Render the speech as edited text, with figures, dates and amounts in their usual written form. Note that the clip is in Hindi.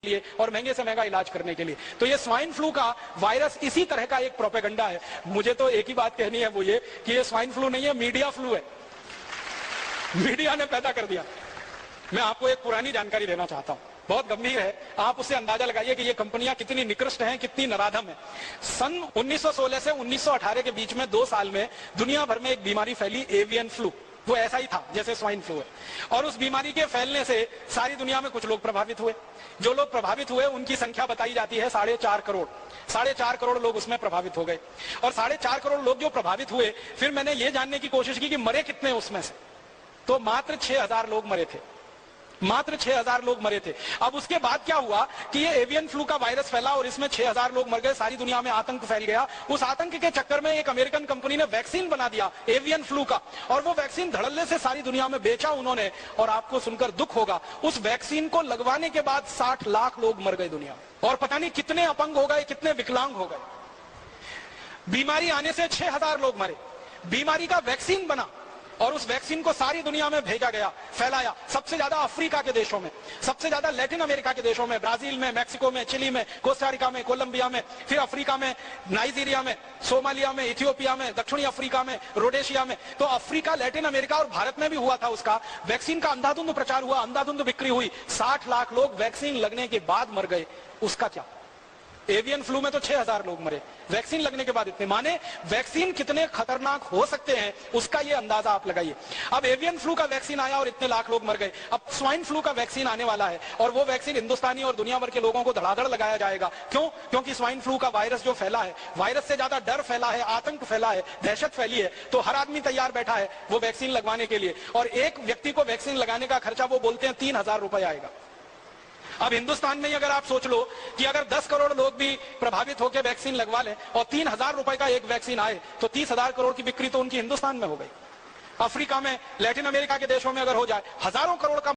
लिए और महंगे से महंगा इलाज करने के लिए। तो ये स्वाइन फ्लू का वायरस इसी तरह का एक प्रोपेगेंडा है। मुझे तो एक ही बात कहनी है, वो ये कि ये स्वाइन फ्लू नहीं है, मीडिया फ्लू है। मीडिया ने पैदा कर दिया। मैं आपको एक पुरानी जानकारी देना चाहता हूं, बहुत गंभीर है, आप उससे अंदाजा लगाइए कि ये कंपनियां कितनी निकृष्ट हैं, कितनी नराधम है। सन 1916 से 1918 के बीच में 2 साल में दुनिया भर में एक बीमारी फैली, एवियन फ्लू। वो ऐसा ही था जैसे स्वाइन फ्लू है, और उस बीमारी के फैलने से सारी दुनिया में कुछ लोग प्रभावित हुए। जो लोग प्रभावित हुए उनकी संख्या बताई जाती है 4.5 करोड़। 4.5 करोड़ लोग उसमें प्रभावित हो गए। और 4.5 करोड़ लोग जो प्रभावित हुए, फिर मैंने ये जानने की कोशिश की कि मरे कितने उसमें से, तो मात्र 6,000 लोग मरे थे। मात्र 6,000 लोग मरे थे। अब उसके बाद क्या हुआ कि ये एवियन फ्लू का वायरस फैला और इसमें 6,000 लोग मर गए, सारी दुनिया में आतंक फैल गया। उस आतंक के चक्कर में एक अमेरिकन कंपनी ने वैक्सीन बना दिया एवियन फ्लू का, और वो वैक्सीन धड़ल्ले से सारी दुनिया में बेचा उन्होंने। और आपको सुनकर दुख होगा, उस वैक्सीन को लगवाने के बाद 60 लाख लोग मर गए दुनिया में, और पता नहीं कितने अपंग हो गए, कितने विकलांग हो गए। बीमारी आने से 6,000 लोग मरे, बीमारी का वैक्सीन बना और उस वैक्सीन को सारी दुनिया में भेजा गया, फैलाया। सबसे ज्यादा अफ्रीका के देशों में, सबसे ज्यादा लैटिन अमेरिका के देशों में, ब्राजील में, मैक्सिको में, चिली में, कोस्टारिका में, कोलंबिया में, फिर अफ्रीका में, नाइजीरिया में, सोमालिया में, इथियोपिया में, दक्षिणी अफ्रीका में, रोडेशिया में। तो अफ्रीका, लैटिन अमेरिका और भारत में भी हुआ था उसका। वैक्सीन का अंधाधुंध प्रचार हुआ, अंधाधुंध बिक्री हुई। 60 लाख लोग वैक्सीन लगने के बाद मर गए। उसका क्या? एवियन फ्लू में तो 6,000 लोग मरे, वैक्सीन लगने के बाद इतने। माने वैक्सीन कितने खतरनाक हो सकते हैं, उसका ये अंदाजा आप लगाइए। अब एवियन फ्लू का वैक्सीन आया और इतने लाख लोग मर गए। अब स्वाइन फ्लू का वैक्सीन आने वाला है, और वो वैक्सीन हिंदुस्तानी और दुनिया भर के लोगों को धड़ाधड़ लगाया जाएगा। क्यों? क्योंकि स्वाइन फ्लू का वायरस जो फैला है, वायरस से ज्यादा डर फैला है, आतंक फैला है, दहशत फैली है। तो हर आदमी तैयार बैठा है वो वैक्सीन लगवाने के लिए, और एक व्यक्ति को वैक्सीन लगाने का खर्चा वो बोलते हैं 3,000 रुपए आएगा। अब हिंदुस्तान में अगर आप सोच लो कि अगर 10 करोड़ लोग भी प्रभावित होकर वैक्सीन लगवा लें और 3,000 रुपए का एक वैक्सीन आए, तो 30,000 करोड़ की बिक्री तो उनकी हिंदुस्तान में हो गई। अफ्रीका में, लैटिन अमेरिका के देशों में अगर हो जाए, हजारों करोड़ का